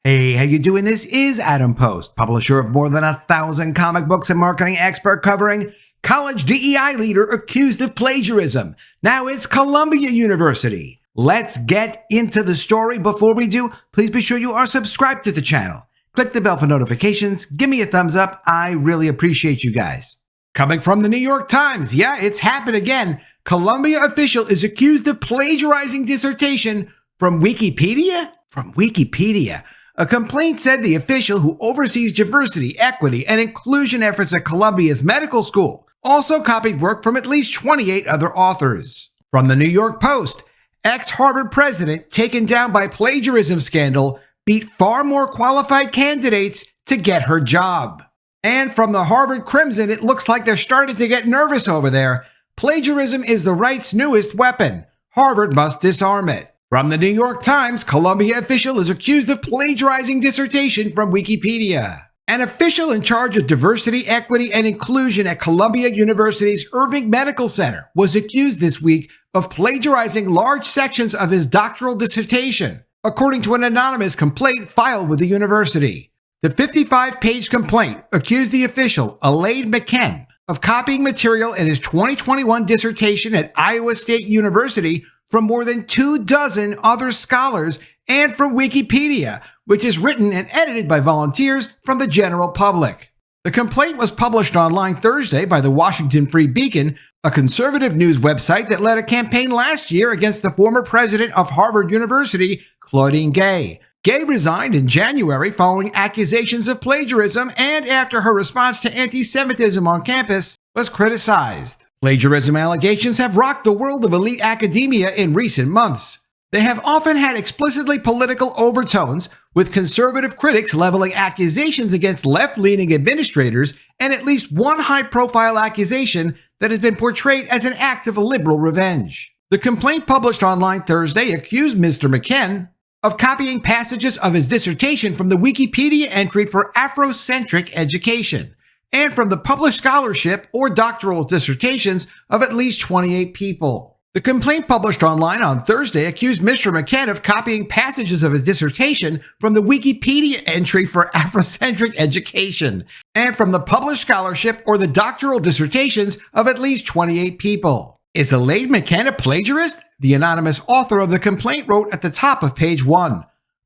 Hey, how you doing? This is Adam Post, publisher of more than 1,000 comic books and marketing expert covering college DEI leader accused of plagiarism. Now it's Columbia University. Let's get into the story. Before we do, please be sure you are subscribed to the channel. Click the bell for notifications. Give me a thumbs up. I really appreciate you guys. Coming from the New York Times, yeah, it's happened again. Columbia official is accused of plagiarizing dissertation from Wikipedia? From Wikipedia. A complaint said the official who oversees diversity, equity, and inclusion efforts at Columbia's medical school also copied work from at least 28 other authors. From the New York Post, ex-Harvard president taken down by plagiarism scandal beat far more qualified candidates to get her job. And from the Harvard Crimson, it looks like they're starting to get nervous over there. Plagiarism is the right's newest weapon. Harvard must disarm it. From the New York Times, Columbia official is accused of plagiarizing dissertation from Wikipedia. An official in charge of diversity, equity, and inclusion at Columbia University's Irving Medical Center was accused this week of plagiarizing large sections of his doctoral dissertation, according to an anonymous complaint filed with the university. The 55-page complaint accused the official, Alade McKen, of copying material in his 2021 dissertation at Iowa State University from more than 24 other scholars and from Wikipedia, which is written and edited by volunteers from the general public. The complaint was published online Thursday by the Washington Free Beacon, a conservative news website that led a campaign last year against the former president of Harvard University, Claudine Gay. Gay resigned in January following accusations of plagiarism and after her response to anti-Semitism on campus was criticized. Plagiarism allegations have rocked the world of elite academia in recent months. They have often had explicitly political overtones, with conservative critics leveling accusations against left-leaning administrators and at least one high-profile accusation that has been portrayed as an act of liberal revenge. The complaint published online Thursday accused Mr. McKen of copying passages of his dissertation from the Wikipedia entry for Afrocentric education, and from the published scholarship or doctoral dissertations of at least 28 people. The complaint published online on Thursday accused Mr. McKen of copying passages of his dissertation from the Wikipedia entry for Afrocentric education, and from the published scholarship or the doctoral dissertations of at least 28 people. Is Alade McKen a plagiarist? The anonymous author of the complaint wrote at the top of page 1.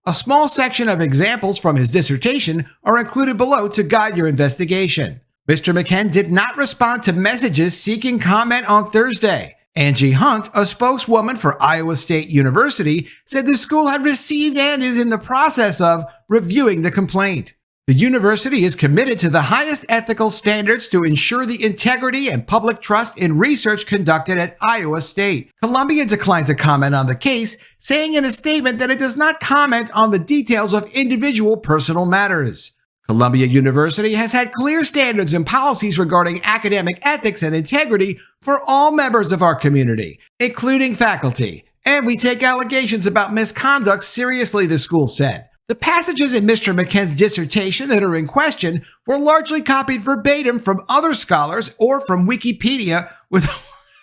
A small section of examples from his dissertation are included below to guide your investigation. Mr. McKen did not respond to messages seeking comment on Thursday. Angie Hunt, a spokeswoman for Iowa State University, said the school had received and is in the process of reviewing the complaint. The university is committed to the highest ethical standards to ensure the integrity and public trust in research conducted at Iowa State. Columbia declined to comment on the case, saying in a statement that it does not comment on the details of individual personal matters. Columbia University has had clear standards and policies regarding academic ethics and integrity for all members of our community, including faculty, and we take allegations about misconduct seriously, the school said. The passages in Mr. McKen's dissertation that are in question were largely copied verbatim from other scholars or from Wikipedia with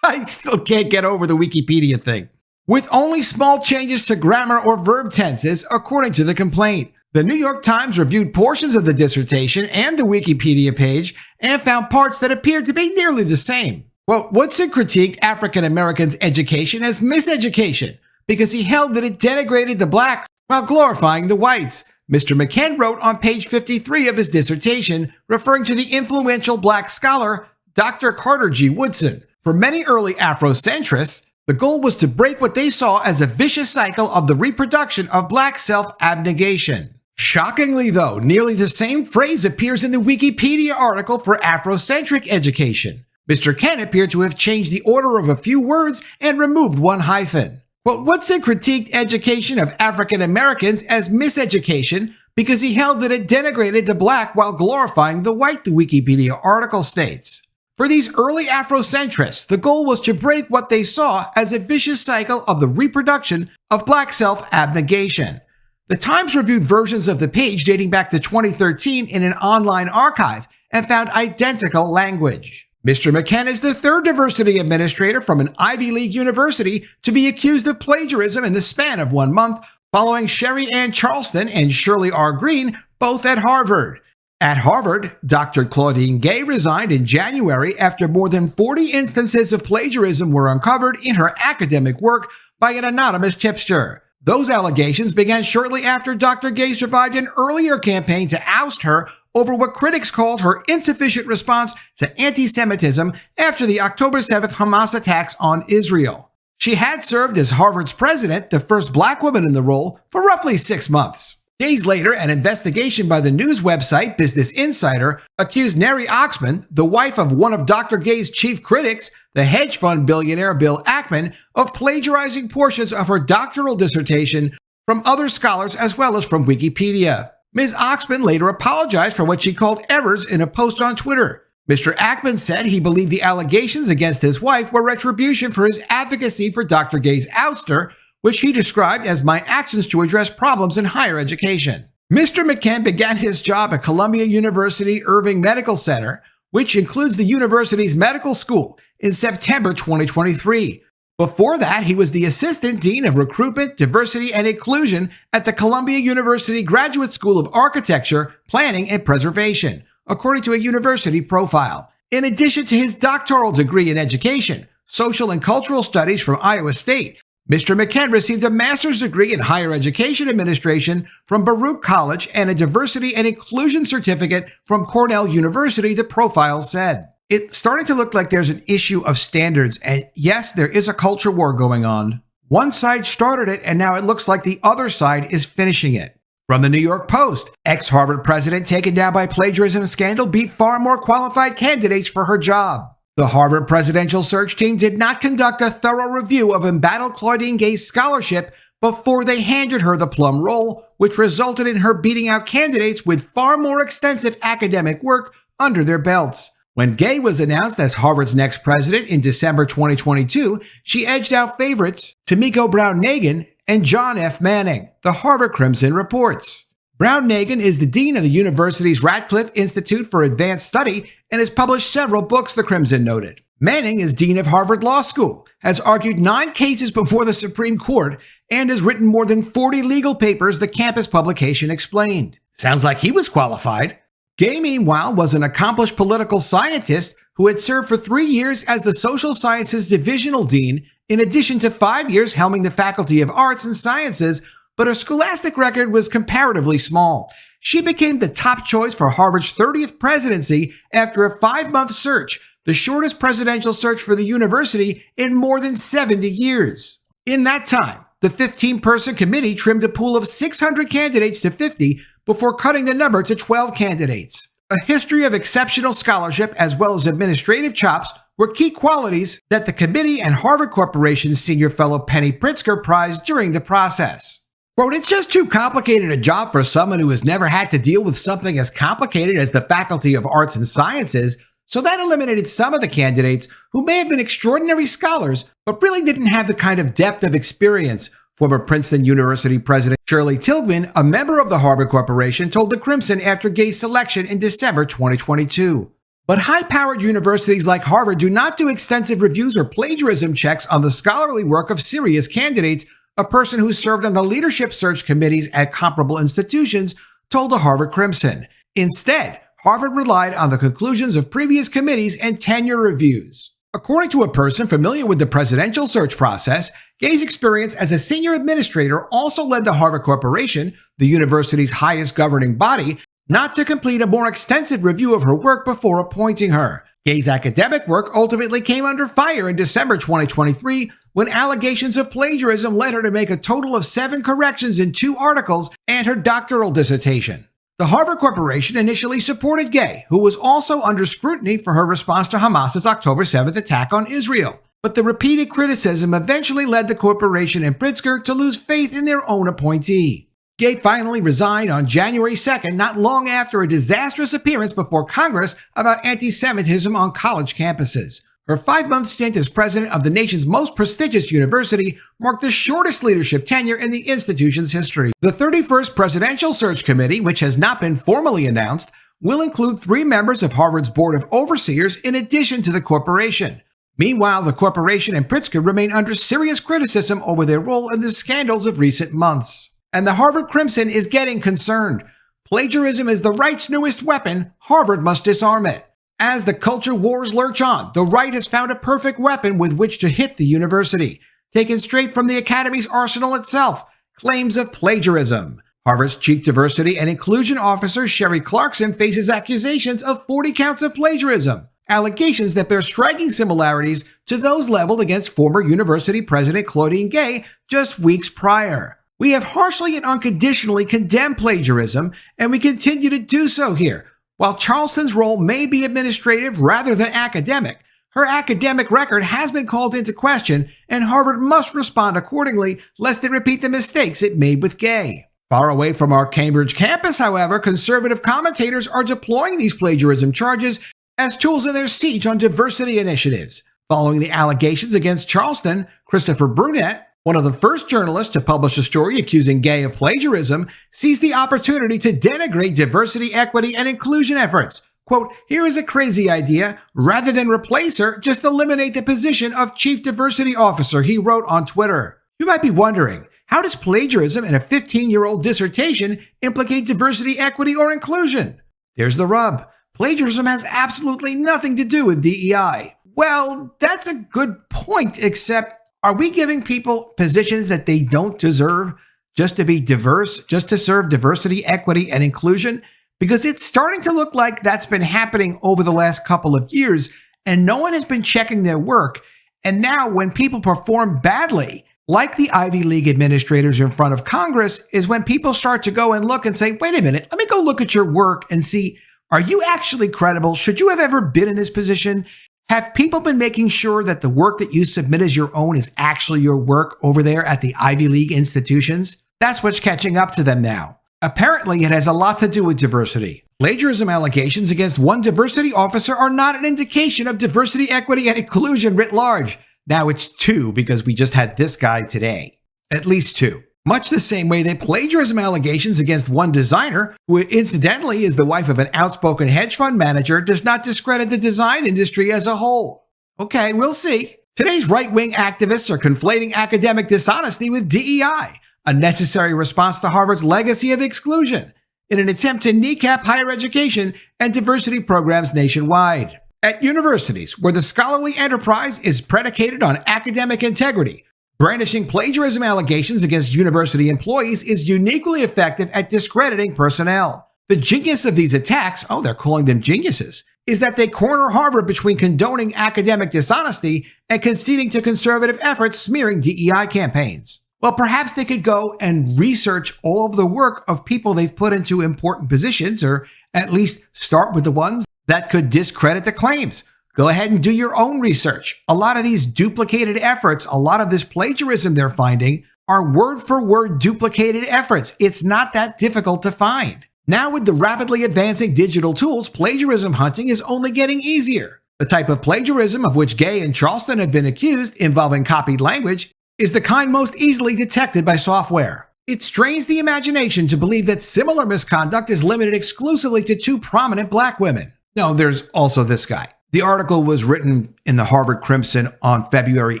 I still can't get over the Wikipedia thing. With only small changes to grammar or verb tenses, according to the complaint. The New York Times reviewed portions of the dissertation and the Wikipedia page and found parts that appeared to be nearly the same. Well, Woodson critiqued African Americans' education as miseducation because he held that it denigrated the black while glorifying the whites. Mr. McKen wrote on page 53 of his dissertation, referring to the influential black scholar Dr. Carter G. Woodson. For many early Afrocentrists, the goal was to break what they saw as a vicious cycle of the reproduction of black self-abnegation. Shockingly, though, nearly the same phrase appears in the Wikipedia article for Afrocentric education. Mr. Ken appeared to have changed the order of a few words and removed one hyphen. But Woodson critiqued education of African Americans as miseducation because he held that it denigrated the black while glorifying the white, the Wikipedia article states. For these early Afrocentrists, the goal was to break what they saw as a vicious cycle of the reproduction of black self-abnegation. The Times reviewed versions of the page dating back to 2013 in an online archive and found identical language. Mr. McKen is the third diversity administrator from an Ivy League university to be accused of plagiarism in the span of 1 month, following Sherry Ann Charleston and Shirley R. Green, both at Harvard. At Harvard, Dr. Claudine Gay resigned in January after more than 40 instances of plagiarism were uncovered in her academic work by an anonymous tipster. Those allegations began shortly after Dr. Gay survived an earlier campaign to oust her over what critics called her insufficient response to anti-Semitism after the October 7th Hamas attacks on Israel. She had served as Harvard's president, the first black woman in the role, for roughly 6 months. Days later, an investigation by the news website Business Insider accused Neri Oxman, the wife of one of Dr. Gay's chief critics, the hedge fund billionaire Bill Ackman, of plagiarizing portions of her doctoral dissertation from other scholars as well as from Wikipedia. Ms. Oxman later apologized for what she called errors in a post on Twitter. Mr. Ackman said he believed the allegations against his wife were retribution for his advocacy for Dr. Gay's ouster, which he described as my actions to address problems in higher education. Mr. McKen began his job at Columbia University Irving Medical Center, which includes the university's medical school, in September 2023. Before that, he was the Assistant Dean of Recruitment, Diversity, and Inclusion at the Columbia University Graduate School of Architecture, Planning, and Preservation, according to a university profile. In addition to his doctoral degree in education, social and cultural studies from Iowa State, Mr. McKen received a master's degree in higher education administration from Baruch College and a diversity and inclusion certificate from Cornell University, the profile said. It's starting to look like there's an issue of standards, and yes, there is a culture war going on. One side started it, and now it looks like the other side is finishing it. From the New York Post, ex-Harvard president taken down by plagiarism scandal beat far more qualified candidates for her job. The Harvard presidential search team did not conduct a thorough review of embattled Claudine Gay's scholarship before they handed her the plum role, which resulted in her beating out candidates with far more extensive academic work under their belts. When Gay was announced as Harvard's next president in December 2022, she edged out favorites Tomiko Brown-Nagin and John F. Manning, the Harvard Crimson reports. Brown-Nagin is the dean of the university's Radcliffe Institute for Advanced Study and has published several books, the Crimson noted. Manning is dean of Harvard Law School, has argued 9 cases before the Supreme Court, and has written more than 40 legal papers, the campus publication explained. Sounds like he was qualified. Gay, meanwhile, was an accomplished political scientist who had served for 3 years as the Social Sciences Divisional Dean, in addition to 5 years helming the Faculty of Arts and Sciences, but her scholastic record was comparatively small. She became the top choice for Harvard's 30th presidency after a 5-month search, the shortest presidential search for the university in more than 70 years. In that time, the 15-person committee trimmed a pool of 600 candidates to 50 before cutting the number to 12 candidates. A history of exceptional scholarship as well as administrative chops were key qualities that the committee and Harvard Corporation's senior fellow Penny Pritzker prized during the process. Quote, it's just too complicated a job for someone who has never had to deal with something as complicated as the Faculty of Arts and Sciences, so that eliminated some of the candidates who may have been extraordinary scholars, but really didn't have the kind of depth of experience, former Princeton University President Shirley Tilghman, a member of the Harvard Corporation, told the Crimson after Gay's selection in December 2022. But high-powered universities like Harvard do not do extensive reviews or plagiarism checks on the scholarly work of serious candidates, a person who served on the leadership search committees at comparable institutions told the Harvard Crimson. Instead, Harvard relied on the conclusions of previous committees and tenure reviews. According to a person familiar with the presidential search process, Gay's experience as a senior administrator also led the Harvard Corporation, the university's highest governing body, not to complete a more extensive review of her work before appointing her. Gay's academic work ultimately came under fire in December 2023 when allegations of plagiarism led her to make a total of 7 corrections in 2 articles and her doctoral dissertation. The Harvard Corporation initially supported Gay, who was also under scrutiny for her response to Hamas's October 7th attack on Israel. But the repeated criticism eventually led the corporation and Pritzker to lose faith in their own appointee. Gay finally resigned on January 2nd, not long after a disastrous appearance before Congress about anti-Semitism on college campuses. Her 5-month stint as president of the nation's most prestigious university marked the shortest leadership tenure in the institution's history. The 31st Presidential Search Committee, which has not been formally announced, will include 3 members of Harvard's Board of Overseers in addition to the corporation. Meanwhile, the corporation and Pritzker remain under serious criticism over their role in the scandals of recent months. and the Harvard Crimson is getting concerned. Plagiarism is the right's newest weapon. Harvard must disarm it. As the culture wars lurch on, the right has found a perfect weapon with which to hit the university. Taken straight from the academy's arsenal itself, claims of plagiarism. Harvard's Chief Diversity and Inclusion Officer Sherry Clarkson faces accusations of 40 counts of plagiarism, allegations that bear striking similarities to those leveled against former university president Claudine Gay just weeks prior. We have harshly and unconditionally condemned plagiarism, and we continue to do so here. While Charleston's role may be administrative rather than academic, her academic record has been called into question, and Harvard must respond accordingly lest they repeat the mistakes it made with Gay. Far away from our Cambridge campus, however, conservative commentators are deploying these plagiarism charges as tools in their siege on diversity initiatives. Following the allegations against Charleston, Christopher Brunette, one of the first journalists to publish a story accusing Gay of plagiarism, seized the opportunity to denigrate diversity, equity, and inclusion efforts. Quote, "Here is a crazy idea. Rather than replace her, just eliminate the position of Chief Diversity Officer," he wrote on Twitter. You might be wondering, how does plagiarism in a 15-year-old dissertation implicate diversity, equity, or inclusion? There's the rub. Plagiarism has absolutely nothing to do with DEI. Well, that's a good point, except are we giving people positions that they don't deserve just to be diverse, just to serve diversity, equity, and inclusion? Because it's starting to look like that's been happening over the last couple of years, and no one has been checking their work. And now when people perform badly, like the Ivy League administrators in front of Congress, is when people start to go and look and say, wait a minute, let me go look at your work and see, are you actually credible? Should you have ever been in this position? Have people been making sure that the work that you submit as your own is actually your work over there at the Ivy League institutions? That's what's catching up to them now. Apparently, it has a lot to do with diversity. Plagiarism allegations against one diversity officer are not an indication of diversity, equity, and inclusion writ large. Now it's 2 because we just had this guy today. At least 2. Much the same way that plagiarism allegations against one designer, who incidentally is the wife of an outspoken hedge fund manager, does not discredit the design industry as a whole. Okay, we'll see. Today's right-wing activists are conflating academic dishonesty with DEI, a necessary response to Harvard's legacy of exclusion, in an attempt to kneecap higher education and diversity programs nationwide. At universities, where the scholarly enterprise is predicated on academic integrity, brandishing plagiarism allegations against university employees is uniquely effective at discrediting personnel. The genius of these attacks, they're calling them geniuses, is that they corner Harvard between condoning academic dishonesty and conceding to conservative efforts smearing DEI campaigns. Well, perhaps they could go and research all of the work of people they've put into important positions, or at least start with the ones that could discredit the claims. Go ahead and do your own research. A lot of these duplicated efforts, a lot of this plagiarism they're finding, are word-for-word duplicated efforts. It's not that difficult to find. Now with the rapidly advancing digital tools, plagiarism hunting is only getting easier. The type of plagiarism of which Gay and Charleston have been accused, involving copied language, is the kind most easily detected by software. It strains the imagination to believe that similar misconduct is limited exclusively to 2 prominent black women. No, there's also this guy. The article was written in the Harvard Crimson on February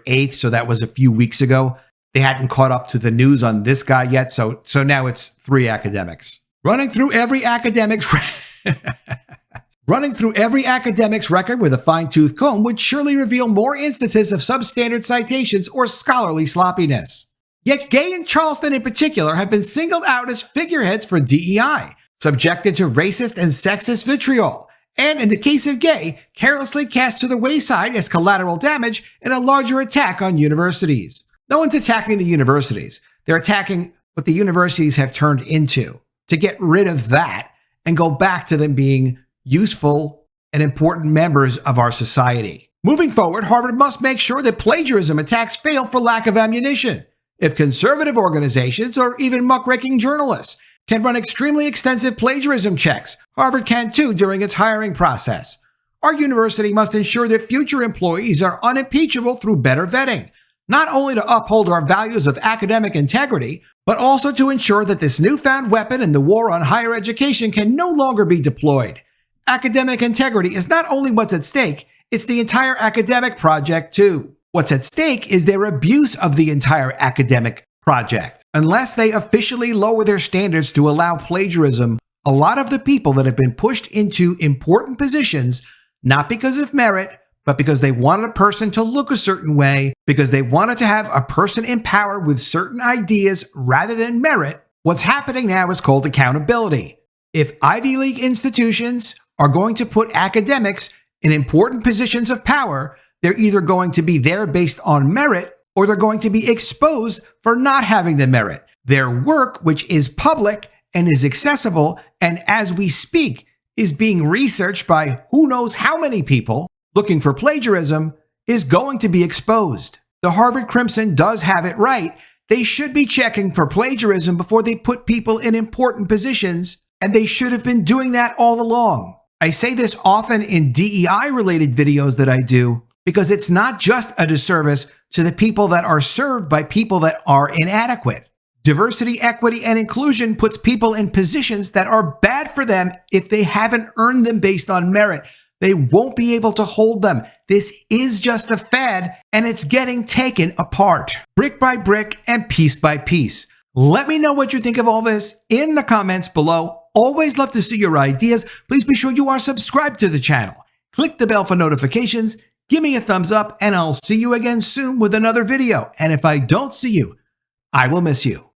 8th, so that was a few weeks ago. They hadn't caught up to the news on this guy yet, so now it's 3 academics. Running through every academic's record with a fine-tooth comb would surely reveal more instances of substandard citations or scholarly sloppiness. Yet Gay and Charleston in particular have been singled out as figureheads for DEI, subjected to racist and sexist vitriol, and in the case of Gay, carelessly cast to the wayside as collateral damage in a larger attack on universities. No one's attacking the universities. They're attacking what the universities have turned into, to get rid of that and go back to them being useful and important members of our society. Moving forward, Harvard must make sure that plagiarism attacks fail for lack of ammunition. If conservative organizations or even muckraking journalists can run extremely extensive plagiarism checks, Harvard can too during its hiring process. Our university must ensure that future employees are unimpeachable through better vetting, not only to uphold our values of academic integrity, but also to ensure that this newfound weapon in the war on higher education can no longer be deployed. Academic integrity is not only what's at stake, it's the entire academic project too. What's at stake is their abuse of the entire academic project. Unless they officially lower their standards to allow plagiarism, a lot of the people that have been pushed into important positions, not because of merit, but because they wanted a person to look a certain way, because they wanted to have a person in power with certain ideas rather than merit, what's happening now is called accountability. If Ivy League institutions are going to put academics in important positions of power, they're either going to be there based on merit or they're going to be exposed for not having the merit. Their work, which is public and is accessible, and as we speak, is being researched by who knows how many people looking for plagiarism, is going to be exposed. The Harvard Crimson does have it right. They should be checking for plagiarism before they put people in important positions, and they should have been doing that all along. I say this often in DEI-related videos that I do, because it's not just a disservice to the people that are served by people that are inadequate. Diversity, equity, and inclusion puts people in positions that are bad for them if they haven't earned them based on merit. They won't be able to hold them. This is just a fad, and it's getting taken apart, brick by brick and piece by piece. Let me know what you think of all this in the comments below. Always love to see your ideas. Please be sure you are subscribed to the channel. Click the bell for notifications. Give me a thumbs up, and I'll see you again soon with another video. And if I don't see you, I will miss you.